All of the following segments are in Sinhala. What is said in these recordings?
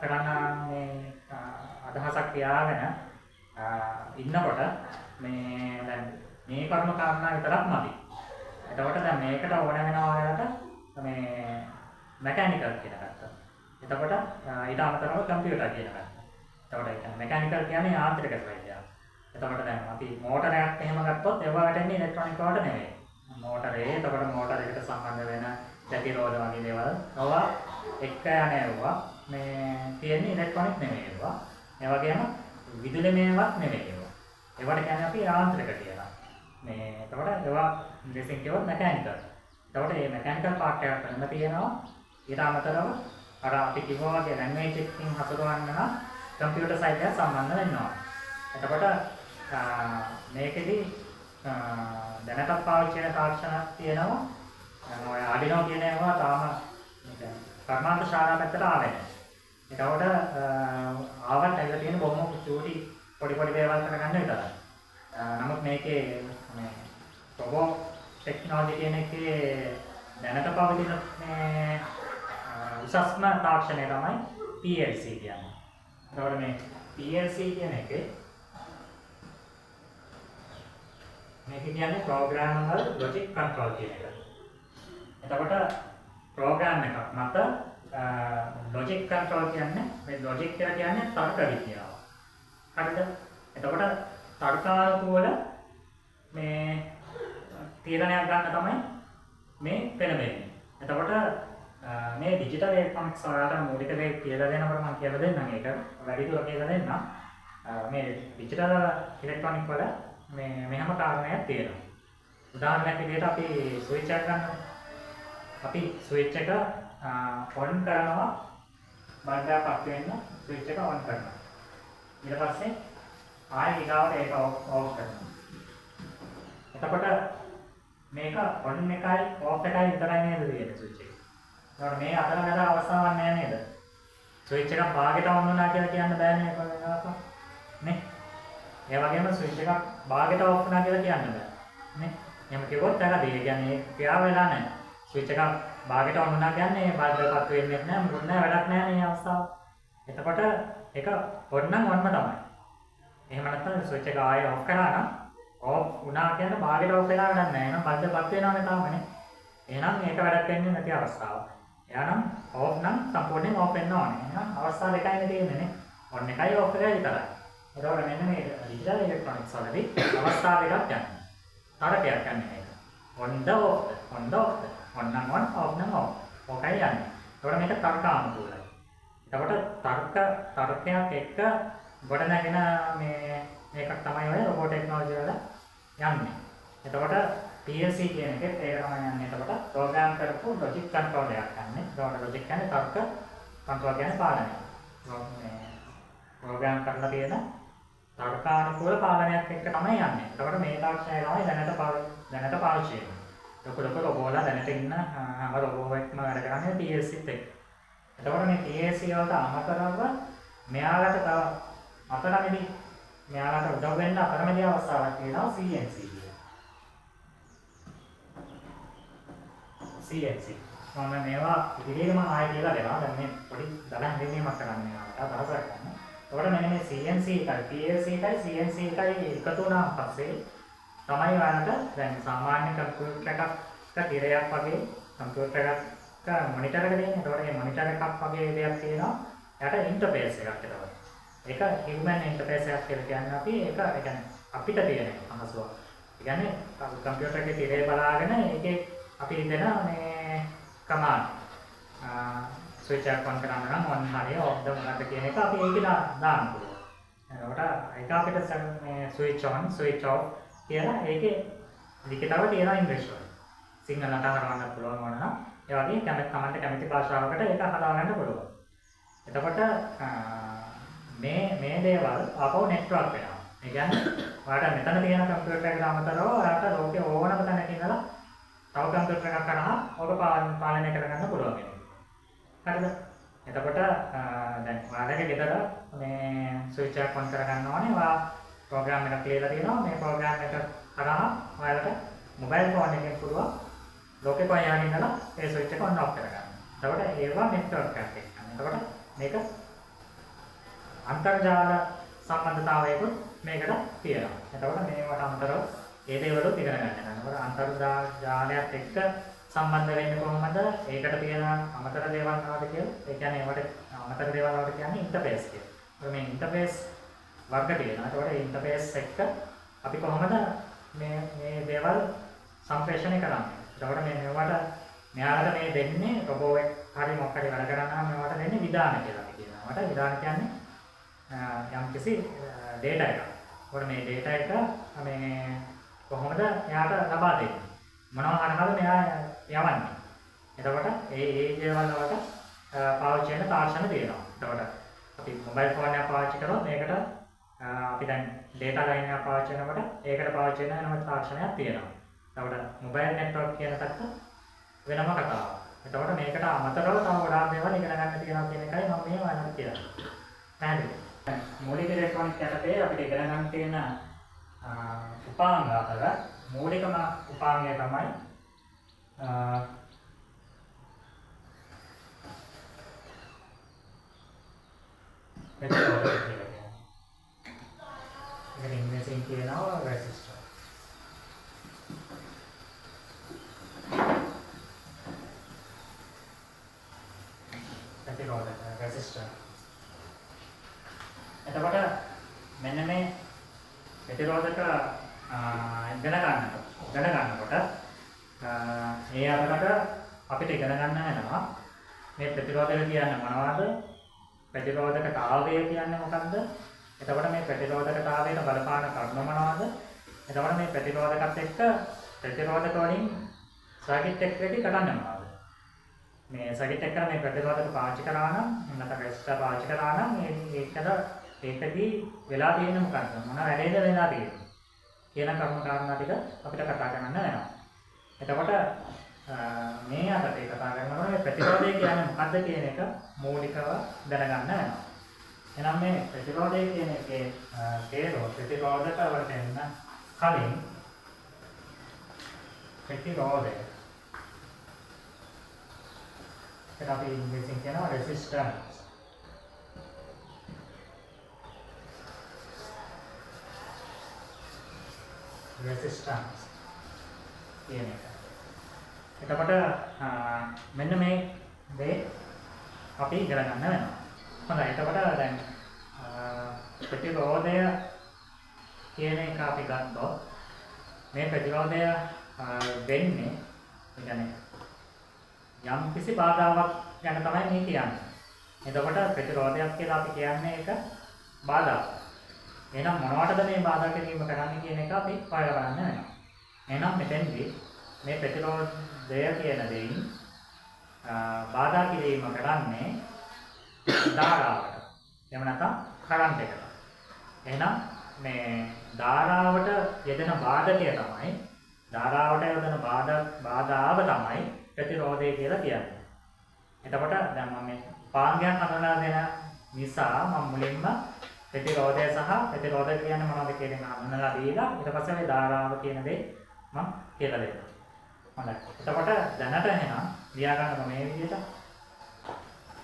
කරන්න මේ අදහසක් තියාගෙන ඉන්නකොට මේ දැන් මේ කර්ම කාරණා විතරක් මදි. එතකොට දැන් මේකට ඕන වෙනවා වලට මේ මෙකැනිකල් කියලා ගත්තා. එතකොට ඊට අමතරව කම්පියුටර් කියලා ගත්තා. එතකොට ඒ කියන්නේ මෙකැනිකල් කියන්නේ යාන්ත්‍රික වෛද්‍යය. එතකොට දැන් අපි මෝටරයක් එහෙම ගත්තොත් ඒවා වැටෙන්නේ ඉලෙක්ට්‍රොනික වලට නෙවෙයි. මෝටරේ එතකොට මෝටරයකට සම්බන්ධ වෙන ප්‍රතිරෝධ වගේ දේවල් ඒවා එක්ක යන ඒවා මේ තියෙන්නේ ඉලෙක්ට්‍රොනික නෙවෙයි ඒවා. ඒ වගේම විදුලිමයවත් නෙවෙයි ඒවා. ඒවට කියන්නේ අපි යාන්ත්‍රික කියලා. මේ එතකොට ඒවා ඉංග්‍රීසියෙන් කියවොත් මෙකැනිකල්. එතකොට මේ මෙකැනිකල් පාර්ට් එකක් වෙනම තියෙනවා. ඊට අමතරව අර අපි කිව්වා වගේ ලැන්ග්වේජ් එකකින් හසුරවන්න නම් කම්පියුටර් සයිඩ් එක සම්බන්ධ වෙනවා. එතකොට මේකෙදි දැනටත් පාවිච්චි කරන තාක්ෂණ තියෙනවා. ඔය Arduino කියන ඒවා තාම කර්මාන්ත ශාලා පැත්තට ආවේ නැහැ. එතකොට ආවත් ඇවිල්ලා තියෙන බොහොම චූටි පොඩි දේවල් කරගන්න විතරයි. නමුත් මේකේ මේ රොබෝ ටෙක්නොලොජි කියන එකේ දැනට පවතින මේ උසස්ම තාක්ෂණය තමයි PLC කියන්නේ. එතකොට මේ PLC කියන එකේ මේක කියන්නේ ප්‍රෝග්‍රෑමබල් ලොජික් කන්ට්‍රෝල් කියන එක. එතකොට ප්‍රෝග්‍රෑම් එකක් මත ලොජික් කන්ට්‍රෝල් කියන්නේ මේ ලොජික් කියලා කියන්නේ තර්ක විද්‍යාව. හරිද? එතකොට තර්කානුකූල මේ තීරණයක් ගන්න තමයි මේ පෙළඹෙන්නේ. එතකොට මේ ඩිජිටල් ඉලෙක්ට්‍රොනික්ස් වලට මූලික දේ කියලා දෙනකොට මම කියලා දෙන්නම් ඒක වැඩිදුර කියලා දෙන්නම්. මේ ඩිජිටල් ඉලෙක්ට්‍රොනික් වල මේ මෙහෙම කාරණයක් තියෙනවා. උදාහරණයක් විදිහට අපි ස්විච් එකක් ගන්නවා. අපි ස්විච් එක ඔන් කරනවා බල්බයක් පත් වෙන්න ස්විච් එක ඔන් කරනවා. ඊට පස්සේ ආයෙ ඊගාවට ඒක ඕෆ් කරනවා. එතකොට මේක ඔන් එකයි ඕෆ් එකයි විතරයි නේද තියෙන්නේ ස්විච් එක. ඒකට මේ අතර මැද අවස්ථාවක් නැහැ නේද? ස්විච් එක භාගයට ඔන් වුණා කියලා කියන්න බෑනේ කොහොමද? නේ? ඒ වගේම ස්විච් එකක් භාගයට ඕෆ් වුණා කියලා කියන්න බෑ. නේ? එහෙම කිව්වොත් වැරදි. ඒ කියන්නේ ක්‍රියාව වෙලා නැහැ. ස්විච් එකක් භාගයට ඔන් වුණා කියන්නේ බල්බයක්වත් වෙන්නේ නැහැ. මොකුත් නැහැ වැඩක් නැහැ මේ අවස්ථාව. එතකොට ඒක ඔන් නම් ඔන්ම තමයි. එහෙම නැත්නම් ස්විච් එක ආයෙ ඔෆ් කරා නම් ඔෆ් වුණා කියන්නේ භාගයට ඔෆ් වෙලා වැඩක් නැහැ. එහෙනම් බල්බයක්වත් වෙනවනේ තාමනේ. එහෙනම් මේක වැඩක් වෙන්නේ නැති අවස්ථාව. එයානම් ඔෆ් නම් සම්පූර්ණයෙන් ඔෆ් වෙන්න ඕනේ. එහෙනම් අවස්ථා දෙකයිනේ තියෙන්නේ නේ. ඔන් එකයි ඔෆ් එකයි විතරයි. එතකොට මෙන්න මේ ඩිජිටල් ඉලෙක්ට්‍රොනික්ස් වලදී අවස්ථා දෙකක් ගන්න. තරකයක් ගන්න මේක. on the off, on the off, on නම් on, off නම් off. ඔකයි යන්නේ. එතකොට මේක තර්කානුකූලයි. එතකොට තර්කයක් එක්ක ගොඩනගෙන මේකක් තමයි ඔය රොබෝට් ටෙක්නොලොජි වල යන්නේ. එතකොට PLC කියන එකෙත් ඒක තමයි යන්නේ. එතකොට ප්‍රෝග්‍රෑම් කරපු ලොජික් කන්ට්‍රෝල් එකක් ගන්න. ඒකට ලොජික් කියන්නේ තර්ක, කන්ට්‍රෝල් කියන්නේ පාලනය. ප්‍රෝග්‍රෑම් කරලා තියෙන තර්කානුකූල පාලනයක් එක්ක තමයි යන්නේ. එතකොට මේ තාක්ෂණය තමයි දැනට පාවිච්චි වෙන්නේ. ලොකු රොබෝලා දැනට ඉන්න හැම රොබෝවෙක්ම වැඩ කරන්නේ PLC ත් එක්ක. එතකොට මේ PLC වලට අමතරව මෙයාලට තව අතරමැදි මෙයාලට උදව් වෙන්න අතරමැදි අවස්ථාවක් තියෙනවා CNC කියලා. CNC. මම මේවා ඉදිරියටම ආයෙ කියලා දෙනවා. දැන් මේ පොඩි දඩම් දෙන්නීමක් කරන්න යනවා. දවසක් ගන්න. එතකොට මෙන්න මේ CNC එකයි PLC එකයි CNC එකයි එකතු වුණාන් පස්සේ තමයි ඔයාලට දැන් සාමාන්‍ය කම්පියුටර් එකක තිරයක් වගේ කම්පියුටර් එකක මොනිටර් එක දෙන්නේ. එතකොට මේ මොනිටර් එකක් වගේ දෙයක් තියෙනවා. එයාට ඉන්ටර්ෆේස් එකක් එතකොට. ඒක හියුමන් ඉන්ටර්ෆේස් එකක් කියලා කියන්නේ අපි ඒක ඒ කියන්නේ අපිට තියෙන අහසුවක්. ඒ කියන්නේ කම්පියුටර් එකේ තිරේ බලාගෙන ඒකේ අපි දෙන මේ කමාන්ඩ් ස්විච් එක ඔන් කරන්න නම් ඔන් හරිය ඔෆ්ද මොනවද කියන එක අපි ඒකේ දාන්න පුළුවන්. එතකොට ඒක අපිට මේ ස්විච් ඔන් ස්විච් ඔෆ් කියලා ඒකේ ලිඛිතව තියෙන ඉංග්‍රීසි වල. සිංහලට හරවන්න පුළුවන් වුණා. ඒ වගේ කැමති කැමති භාෂාවකට ඒක හදාගන්න පුළුවන්. එතකොට මේ දේවල් ආපහු නෙට්වර්ක් වෙනවා. ඒ කියන්නේ ඔයාලට මෙතන තියෙන කම්පියුටර් එකට අමතරව ඔයාලට ලෝකේ ඕනම තැනක ඉඳලා තව කම්පියුටර් එකක් කරා ඔබ පාලනය කරගන්න පුළුවන් වෙනවා. හරිද? එතකොට දැන් ඔයාලගේ ගෙදර මේ ස්විච් එක ඔන් කරගන්න ඕනේ. ඔයා ප්‍රෝග්‍රෑම් එකක් ලියලා තියෙනවා. මේ ප්‍රෝග්‍රෑම් එක කරා ඔයාලට මොබයිල් ෆෝන් එකෙන් පුළුවන් ලෝකේ කොහේ යන ඉඳලා ඒ ස්විච් එක ඔන් ඔෆ් කරගන්න. එතකොට ඒවා නෙට්වර්ක් එකක් එක්ක. එතකොට මේක අන්තර්ජාල සම්බන්ධතාවයකුත් මේකට තියෙනවා. එතකොට මේවට අමතරව ඒ දේවලුත් ඉගෙන ගන්න යනවා. අන්තර්ජාලයත් එක්ක සම්බන්ධ වෙන්නේ කොහොමද? ඒකට තියෙන අමතර දේවල් මොනවද කියලා? ඒ කියන්නේ ඒවට අමතර දේවල් වලට කියන්නේ ඉන්ටර්ෆේස් කියලා. මේ ඉන්ටර්ෆේස් වර්ග තියෙනවා. ඒතකොට මේ ඉන්ටර්ෆේස් එක්ක අපි කොහොමද මේ දේවල් සම්ප්‍රේෂණය කරන්නේ? ඒතකොට මේවට මෙයාලට මේ දෙන්නේ රොබෝ එක හරි මොකක් හරි වැඩ කරනවා මේවට දෙන්නේ විධාන කියලා අපි කියනවා. මට විධාන කියන්නේ යම්කිසි data එකක්. ඒතකොට මේ data එක මේ කොහොමද එයාට ලබා දෙන්නේ? මොනවා හරහාද මෙයා යවන්නේ? එතකොට ඒ දේවල් වලට පාවිච්චි වෙන තාක්ෂණ තියෙනවා. එතකොට අපි මොබයිල් ෆෝන් එකක් පාවිච්චි කරොත් මේකට අපි දැන් data line එකක් පාවිච්චි කරනකොට ඒකට පාවිච්චි වෙන වෙනම තාක්ෂණයක් තියෙනවා. එතකොට මොබයිල් නෙට්වර්ක් කියන පැත්ත වෙනම කතාවක්. එතකොට මේකට අමතරව තව ගොඩාක් දේවල් ඉගෙන ගන්න තියෙනවා කියන එකයි මම මේ වයින්නම් කියන්නේ. පැහැදිලිද? මූලික ඉලෙක්ට්‍රොනික යටතේ අපිට ඉගෙන ගන්න තියෙන උපාංග අතර මූලිකම උපාංගය තමයි ප්‍රතිරෝධක කියලා කියන්නේ. ඒක ඉංග්‍රීසියෙන් කියනවා රෙසිස්ටර්. ප්‍රතිරෝධක රෙසිස්ටර්. එතකොට මෙන්න මේ ප්‍රතිරෝධක ඉගෙන ගන්නකොට ඒ අතරට අපිට ඉගෙන ගන්න වෙනවා මේ ප්‍රතිරෝධක කියන්නේ මොනවද? ප්‍රතිරෝධකතාවය කියන්නේ මොකක්ද? එතකොට මේ ප්‍රතිරෝධකතාවයට බලපාන කර්ම මොනවද? එතකොට මේ ප්‍රතිරෝධකත් එක්ක ප්‍රතිරෝධක වලින් සර්කිට් එකකදී කරන්නේ මොනවද? මේ සර්කිට් එකට මේ ප්‍රතිරෝධක පාවිච්චි කරා නම් නැත්නම් රෙසිස්ටර් පාවිච්චි කරා නම් ඒකදී වෙලා තියෙන්නේ මොකක්ද? මොන වැඩේද වෙලා තියෙන්නේ? කියන කර්ම කාරණා ටික අපිට කතා කරන්න වෙනවා. එතකොට මේ අතට කතා කරනකොට මේ ප්‍රතිරෝධය කියන්නේ මොකක්ද කියන එක මූලිකව දැනගන්න වෙනවා. එහෙනම් මේ ප්‍රතිරෝධය කියන එකේ තේරුම ප්‍රතිරෝධක වලට එන්න කලින් ප්‍රතිරෝධය ඒක අපි ඉංග්‍රීසියෙන් කියනවා resistance. resistance කියන එක. එතකොට මෙන්න මේ දේ අපි ඉගෙන ගන්න වෙනවා. හොඳයි. එතකොට දැන් ප්‍රතිරෝධය කියන එක අපි ගත්තොත් මේ ප්‍රතිරෝධය වෙන්නේ يعني යම් කිසි බාධාවක් ගැන තමයි මේ කියන්නේ. එතකොට ප්‍රතිරෝධයක් කියලා අපි කියන්නේ ඒක බාධාවක්. එහෙනම් මොනවටද මේ බාධා කිරීම කරන්නේ කියන එක අපි හොයලා බලන්න වෙනවා. එහෙනම් මෙතෙන්දී මේ ප්‍රතිරෝධය කියන දෙයින් බාධා කිරීම කරන්නේ ධාරාවට. එහෙම නැත්නම් කරන්ට් එකට. එහෙනම් මේ ධාරාවට යෙදෙන බාධකය තමයි ධාරාවට යෙදෙන බාධාව තමයි ප්‍රතිරෝධය කියලා කියන්නේ. එතකොට දැන් මම මේ පාංගයන් හඳුනා දෙන නිසා මම මුලින්ම ප්‍රතිරෝධය සහ ප්‍රතිරෝධක කියන්නේ මොනවද කියන එක හඳුනලා දීලා ඊට පස්සේ මේ ධාරාව කියන දේ මම කියලා දෙනවා. හොඳයි. එතකොට දැනට එහෙනම් ලියා ගන්න මේ විදිහට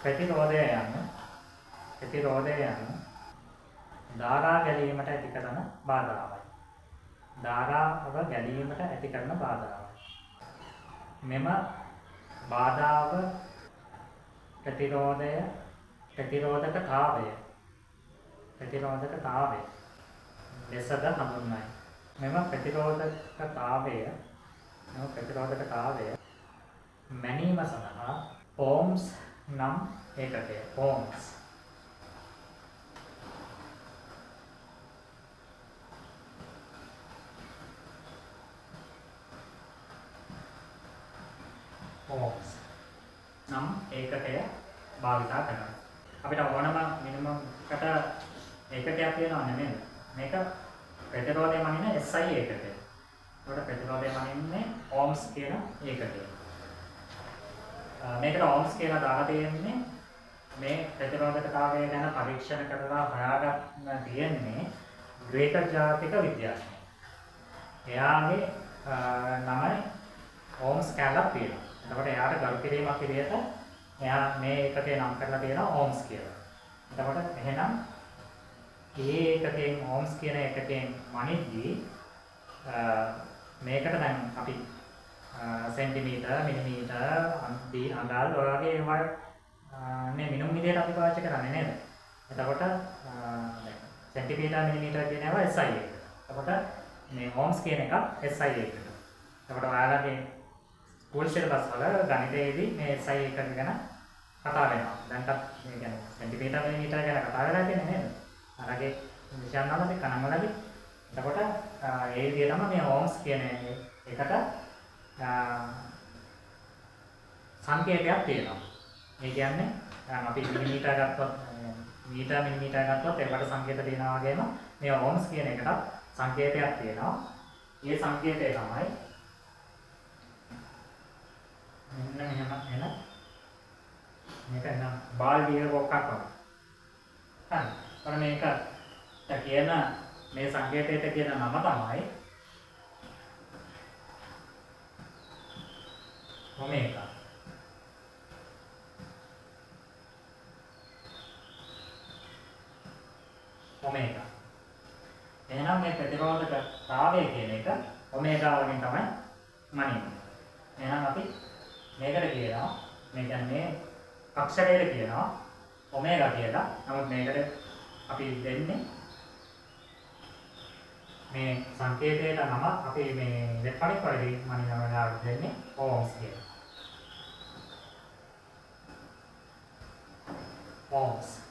ප්‍රතිරෝධය යන ධාරා ගැලීමට ඇති කරන බාධාවයි. ධාරාව ගැලීමට ඇති කරන බාධාවයි. මෙම බාධාව ප්‍රතිරෝධකතාවය ලෙසද හඳුන්වයි. මෙම ප්‍රතිරෝධකතාවය මැනීම සඳහා ohms නම් ඒකකය ohms නම් ඒකකය භාවිතා කරනවා. අපිට ඕනම මිනිමම් කට ඒකකයක් තියෙනව නෙමෙයි. මේක ප්‍රතිරෝධය මනින SI ඒකකය. ඒකට ප්‍රතිරෝධය මනින්නේ ohms කියන ඒකකය. මේකට ohms කියලා දාලා තියෙන්නේ මේ ප්‍රතිරෝධකතාවය ගැන පරීක්ෂණ කරලා හොයාගන්න තියෙන්නේ ග්‍රීක ජාතික විද්‍යාඥයෙක්. එයාගේ නමයි ohms කැලක් තියෙනවා. එතකොට එයාට ගරු කිරීමක් විදිහට එයා මේ එකකේ නම් කරලා තියෙනවා ohms කියලා. එතකොට එහෙනම් ඒ එකකෙන් ohms කියන එකකෙන් මනිද්දී මේකට දැන් අපි සෙන්ටිමීටර් මිලිමීටර් අඟල් ඔය වගේ ඒවා මේ මිනුම් විදියට අපි පාවිච්චි කරන්නේ නේද? එතකොට දැන් සෙන්ටිමීටර් මිලිමීටර් කියන ඒවා SI එක. එතකොට මේ ohms කියන එක SI එකට. එතකොට ඔයාලගේ ස්කූල් සිලබස් වල ගණිතයේදී මේ SI එක ගැන කතා වෙනවා. දැන්ටත් මේ කියන්නේ සෙන්ටිමීටර් මිලිමීටර් ගැන කතා වෙලා තියෙන්නේ නේද? අරගේ විෂයන් වලදී කණන් වලදී. එතකොට ඒ විදිහටම මේ ohms කියන එකට සංකේතයක් තියෙනවා. ඒ කියන්නේ අපි මිලිමීටර් ගත්තොත් මීටර් මිලිමීටර් ගත්තොත් ඒකට සංකේත තියෙනවා වගේම මේ ohms කියන එකට සංකේතයක් තියෙනවා. මේ සංකේතය තමයි මෙන්න මෙහෙම එන මේක නම් බාල්දියේ කොක්කක් වගේ. හරි. ඔන්න මේක කියන මේ සංකේතයට කියන නම තමයි ඔමේගා. ඔමේගා. එහෙනම් මේ ප්‍රතිරෝධකතාවය කියන එක ඔමේගා වලින් තමයි මනින්නේ. එහෙනම් අපි මේකට කියනවා මේ කියන්නේ අක්ෂරයට කියනවා ඔමේගා කියලා. නමුත් මේකට අපි දෙන්නේ මේ සංකේතයට නම අපි මේ ඉලෙක්ට්‍රොනික වලදී මනින වෙලාවට දෙන්නේ ohms කියලා. ohms